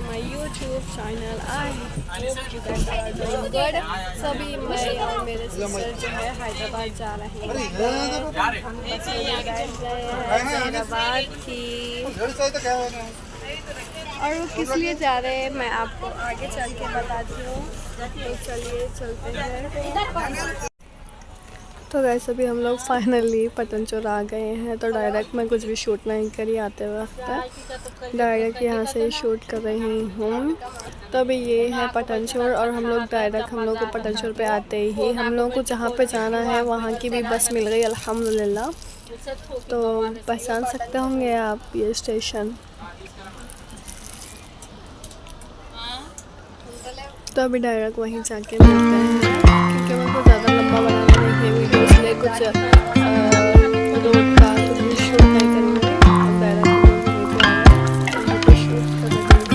to my YouTube channel. I hope you guys are doing good. सभी मैं और मेरे सिस्टर जो है हैदराबाद जा रहे हैं। हम बस में गाइस गए हैं हैदराबाद की, और वो किस लिए जा रहे हैं मैं आपको आगे चल के बताती हूँ। तो चलिए चलते हैं। तो गाइस अभी हम लोग फाइनली पतनचोर आ गए हैं। तो डायरेक्ट मैं कुछ भी शूट नहीं करी आते वक्त, डायरेक्ट यहाँ से ही शूट कर रही हूँ। तो अभी ये है पतनचोर और हम लोग डायरेक्ट हम लोग को पतनचोर पे आते ही हम लोगों को जहाँ पे जाना है वहाँ की भी बस मिल गई अल्हम्दुलिल्लाह। तो पहचान सकते होंगे आप ये स्टेशन। तो अभी डायरेक्ट वहीं जाके मिलते हैं, क्योंकि मेरे को ज़्यादा लंबा बनाना नहीं है वीडियो, इसलिए कुछ रोड का कुछ भी शूट नहीं करेंगे। हम डायरेक्ट वहीं पे आए हैं, शूट कर रहे हैं।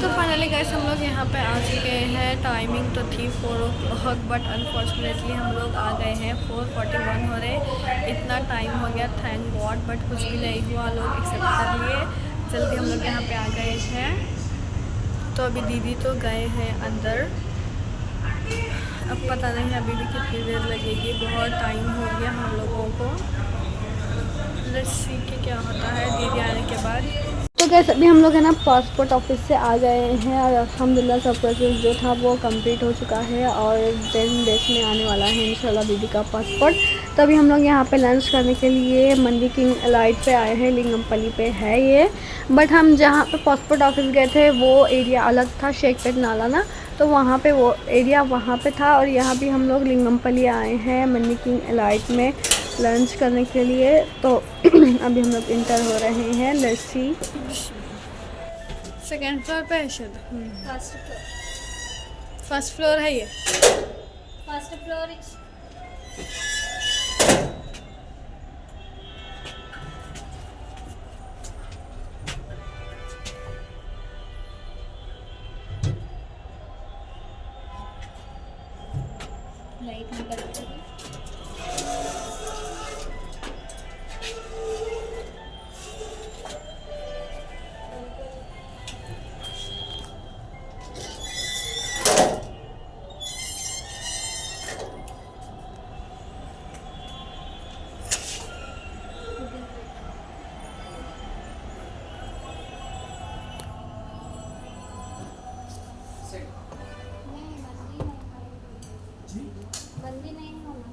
तो फाइनली गाइस हम लोग यहाँ पे आ चुके हैं। टाइमिंग तो थी 4 o'clock, बट अनफॉर्चुनेटली हम लोग आ गए हैं 4:41 हो रहे। इतना टाइम हो गया, थैंक गॉड, बट कुछ भी नहीं हुआ, लोग एक्सेप्ट कर लिए। जल्दी हम लोग यहाँ पे आ गए हैं। तो अभी दीदी तो गए हैं अंदर, अब पता नहीं अभी भी कितनी देर लगेगी, बहुत टाइम हो गया हम लोगों को। लेट्स सी कि क्या होता है दीदी आने के बाद। तो कैसे अभी हम लोग है ना पासपोर्ट ऑफिस से आ गए हैं और अल्हम्दुलिल्लाह सब प्रोसेस जो था वो कंप्लीट हो चुका है और 10 डेज में आने वाला है इंशाल्लाह दीदी का पासपोर्ट। तो अभी हम लोग यहाँ पे लंच करने के लिए मंडी किंग एलाइट पे आए हैं, लिंगमपल्ली पे है ये। बट हम जहाँ पे पासपोर्ट ऑफिस गए थे वो एरिया अलग था, शेखपेट नाला ना, तो वहाँ पे वो एरिया वहाँ पे था। और यहाँ भी हम लोग लिंगमपल्ली आए हैं मंडी किंग एलाइट में लंच करने के लिए। तो अभी हम लोग इंटर हो रहे हैं। लेट्स सी, सेकेंड फ्लोर पे है शायद, फर्स्ट फ्लोर है ये, फर्स्ट फ्लोर। लाइट निकल रही है। बंदी नहीं होना,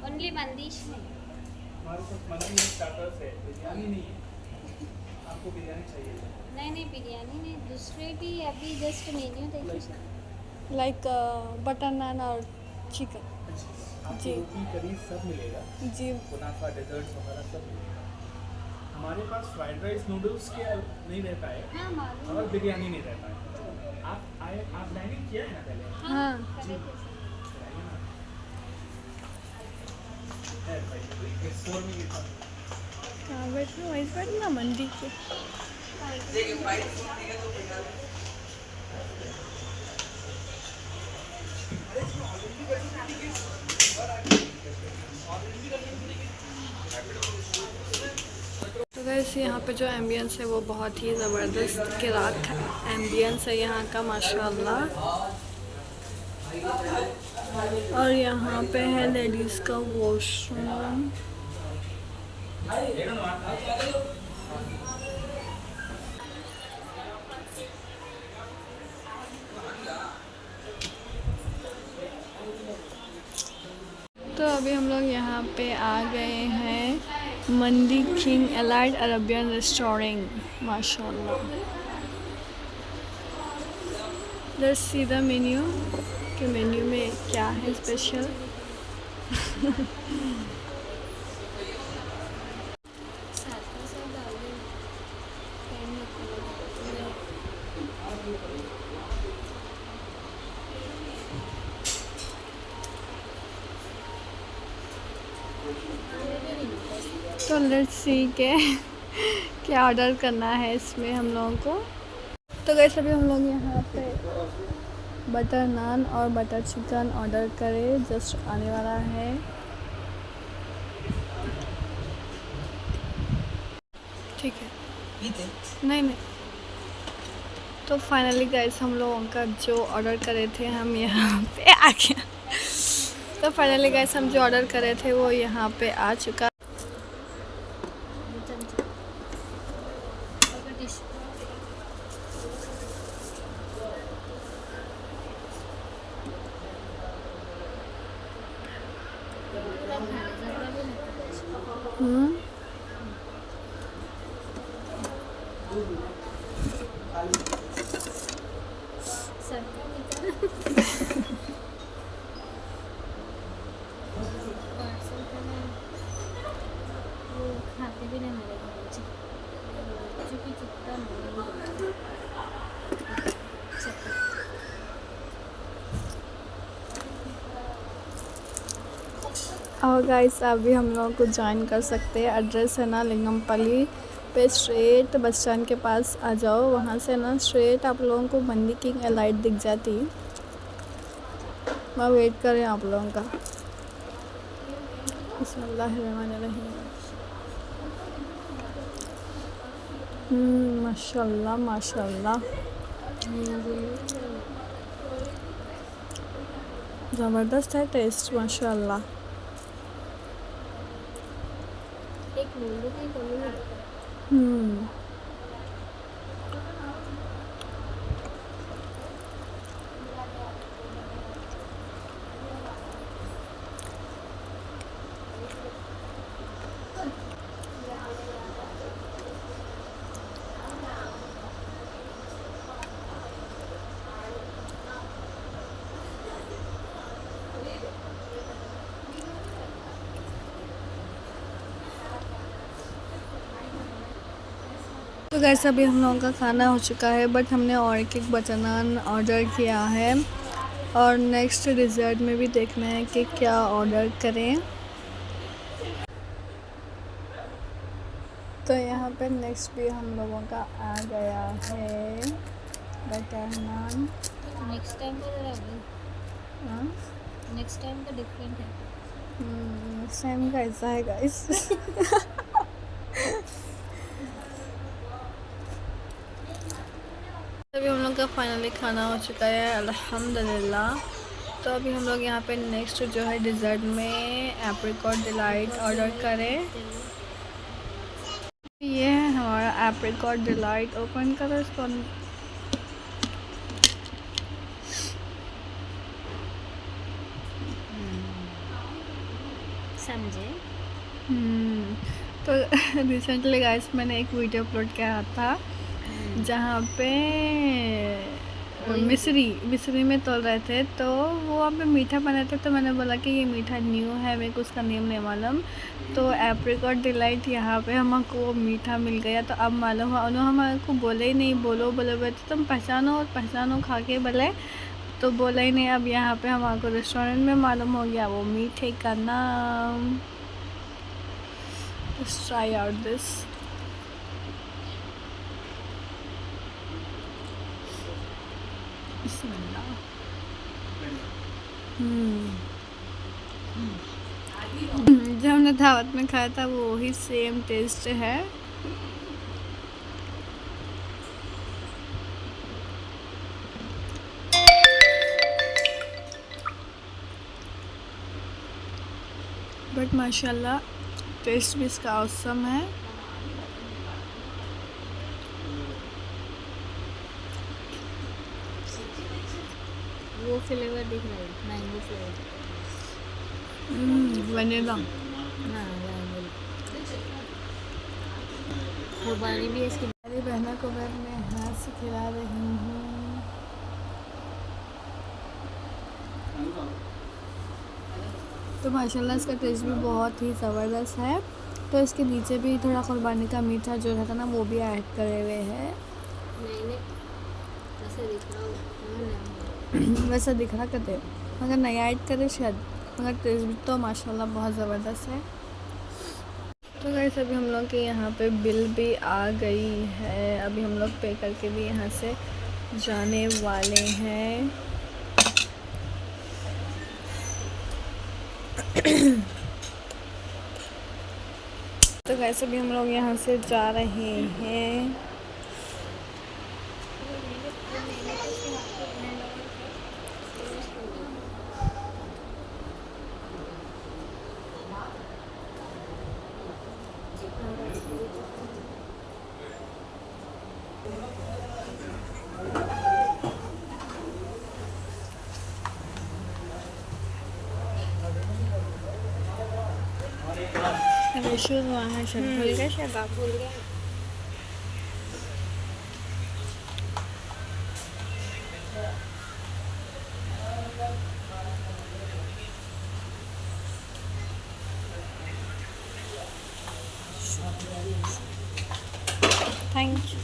ओनली बंदिश है। हमारे पास मंदी स्टार्टर्स है, बिरयानी नहीं है। आपको बिरयानी चाहिए? नहीं बिरयानी नहीं, दूसरे भी अभी जस्ट मेन्यू देखिए। लाइक बटर नान और चिकन। जी, रोटी करी सब मिलेगा जी, मुनाफा डेजर्ट्स वगैरह सब मिलेगा। हमारे पास फ्राइड राइस नूडल्स के नहीं रहता है। हाँ मालूम। और बिरयानी नहीं रहता है। आप डाइनिंग किया है ना पहले? हाँ जी, बैठो वहीं बैठ ना मंडी के। तो वैसे यहाँ पे जो एम्बियंस है वो बहुत ही ज़बरदस्त किराक एम्बियंस है यहाँ का माशाल्लाह। और यहाँ पे है लेडीज़ का वॉशरूम। तो अभी हम लोग यहाँ पे आ गए हैं मंडी किंग एलाइट अरबियन रेस्टोरेंट माशाल्लाह। लेट्स सी द मेन्यू कि मेन्यू में क्या है स्पेशल। साथ का साथ डाल दो, टाइम लगता है। तो लेट्स सी के क्या ऑर्डर करना है इसमें हम लोगों को। तो गैस अभी हम लोग यहाँ पे बटर नान और बटर चिकन ऑर्डर करें, जस्ट आने वाला है। ठीक है, नहीं नहीं। तो फाइनली गाइस हम लोगों का जो ऑर्डर करे थे हम यहाँ पे आ गया। तो फाइनली गाइस हम जो ऑर्डर करे थे वो यहाँ पे आ चुका। खाते भी नहीं मेरे घर चूँकि कितना और गाइस अभी हम लोगों को ज्वाइन कर सकते हैं। एड्रेस है ना लिंगमपल्ली पे, स्ट्रेट बस स्टैंड के पास आ जाओ। वहाँ से ना स्ट्रेट आप लोगों को मंडी किंग एलाइट दिख जाती। मैं वेट कर रही हूँ आप लोगों का। बिस्मिल्लाहिर्रहमानिर्रहीम। माशाल्लाह माशाल्लाह, ज़बरदस्त है टेस्ट माशाल्लाह। एक नींबू की कमी है। तो गैस अभी हम लोगों का खाना हो चुका है, बट हमने और एक बटर नान ऑर्डर किया है और नेक्स्ट डिज़र्ट में भी देखना है कि क्या ऑर्डर करें। तो यहाँ पे नेक्स्ट भी हम लोगों का आ गया है बटर नान। नेक्स्ट टाइम का जरा हाँ, नेक्स्ट टाइम का डिफरेंट है। नेक्स्ट टाइम का ऐसा है गाइस। अभी हम लोग का फाइनली खाना हो चुका है अल्हम्दुलिल्लाह। तो अभी हम लोग यहाँ पे नेक्स्ट जो है डिज़र्ट में एप्रिकॉट डिलाइट ऑर्डर करें। ये है हमारा एप्रिकॉट डिलाइट। ओपन करो इसको। समझे? तो रिसेंटली गाइस मैंने एक वीडियो अपलोड किया था जहाँ पे मिस्री में तोल रहे थे, तो वो वहाँ पे मीठा बना थे। तो मैंने बोला कि ये मीठा न्यू है, मेरे को उसका नेम नहीं मालूम। तो एप्रिकॉट डिलाइट यहाँ पे हमको मीठा मिल गया। तो अब मालूम हुआ, उन्होंने हमारे को बोले ही नहीं, बोले तो तुम पहचानो खा के बोले, तो बोला ही नहीं। अब यहाँ पे हमारे को रेस्टोरेंट में मालूम हो गया वो मीठे का नाम। Let's try out this. बिस्मिल्लाह। जब हमने हमने दावत में खाया था वो ही सेम टेस्ट है। बट माशाल्लाह टेस्ट भी इसका औसम है। वो फ्लेवर दिख रहा है, मैंगो फ्लेवर। वनीला। हाँ वनीला। खुबानी भी है इसकी। मेरी बहनों को मैं अपने हाथ से खिला रही हूँ। तो माशाल्लाह इसका टेस्ट भी बहुत ही ज़बरदस्त है। तो इसके नीचे भी थोड़ा कुर्बानी का मीठा जो रहता ना वो भी ऐड करे हुए है। नहीं ऐसे दिख रहा हो वैसा दिख रहा कहते मगर नहीं ऐड करे शायद, मगर टेस्ट भी तो माशाल्लाह बहुत ज़बरदस्त है। तो गाइस अभी हम लोग के यहाँ पे बिल भी आ गई है। अभी हम लोग पे करके भी यहाँ से जाने वाले हैं। तो गाइस अभी हम लोग यहाँ से जा रहे हैं। रेशो हुआ है शायद भूल गए, शायद आप भूल गए। Thank you.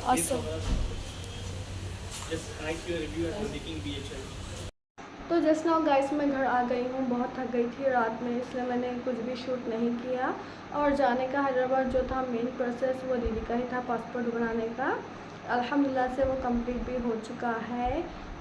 Awesome. Just write your review after taking BHL. तो जस्ट नाउ गाइस मैं घर आ गई हूँ। बहुत थक गई थी रात में, इसलिए मैंने कुछ भी शूट नहीं किया। और जाने का हैदराबाद जो था मेन प्रोसेस वो दीदी का ही था, पासपोर्ट बनाने का। अल्हम्दुलिल्लाह से वो कंप्लीट भी हो चुका है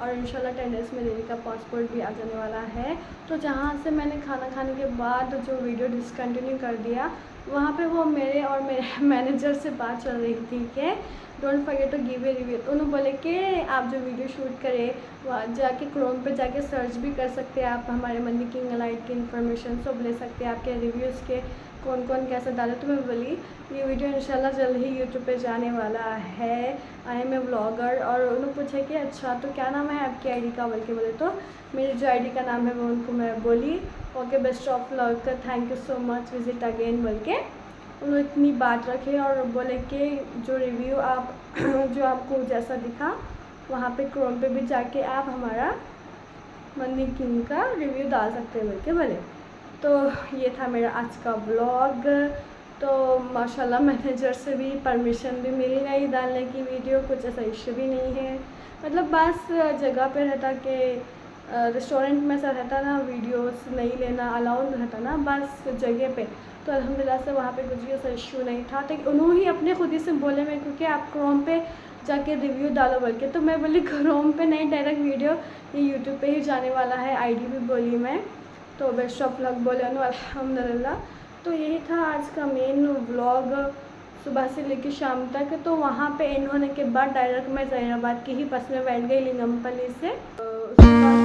और इंशाल्लाह 10 डेज़ में दीदी का पासपोर्ट भी आ जाने वाला है। तो जहाँ से मैंने खाना खाने के बाद जो वीडियो डिसकंटिन्यू कर दिया, वहाँ पे वो मेरे और मेरे मैनेजर से बात चल रही थी कि don't forget to give a review. तो उन्होंने बोले कि आप जो वीडियो शूट करें वहाँ जाके क्रोम पे जाके सर्च भी कर सकते हैं आप, हमारे मंदी किंग लाइट की इन्फॉर्मेशन सब ले सकते हैं, आपके रिव्यूज़ के कौन कौन कैसे डाले। तो मैं बोली ये वीडियो इंशाल्लाह जल्द ही यूट्यूब पे जाने वाला है। I am a vlogger. और उन्होंने पूछा कि अच्छा तो क्या नाम है आपकी आईडी का, बोल के बोले तो मेरी जो आईडी का नाम है वो उनको मैं बोली okay best of luck, thank you so much, visit again बोल के उन्होंने इतनी बात रखे। और बोले कि जो रिव्यू आप जो आपको जैसा दिखा वहाँ पे क्रोम पे भी जाके आप हमारा मंदी किंग का रिव्यू डाल सकते हैं बोल के बोले। तो ये था मेरा आज का व्लॉग। तो माशाल्लाह मैनेजर से भी परमिशन भी मिल गई डालने की वीडियो, कुछ ऐसा इश्यू भी नहीं है। मतलब बस जगह पे रहता कि रेस्टोरेंट में ऐसा रहता ना वीडियोस नहीं लेना अलाउड रहता ना बस जगह पे, तो अल्हम्दुलिल्लाह से वहाँ पे कुछ भी ऐसा इशू नहीं था। तो उन्होंने ही अपने खुद ही से बोले मेरे को कि आप क्रोम पे जाके रिव्यू डालो बोल के। तो मैं बोली क्रोम पे नहीं, डायरेक्ट वीडियो ये यूट्यूब पे ही जाने वाला है। आईडी भी बोली मैं, तो बेस्ट ऑफ लक बोले उन्होंने अल्हम्दुलिल्लाह। तो यही था आज का मेन व्लॉग सुबह से लेकर शाम तक। तो वहाँ पे एंड होने के बाद डायरेक्ट मैं जैनाबाद की ही बस में बैठ गई लिंगमपल्ली से। उसके बाद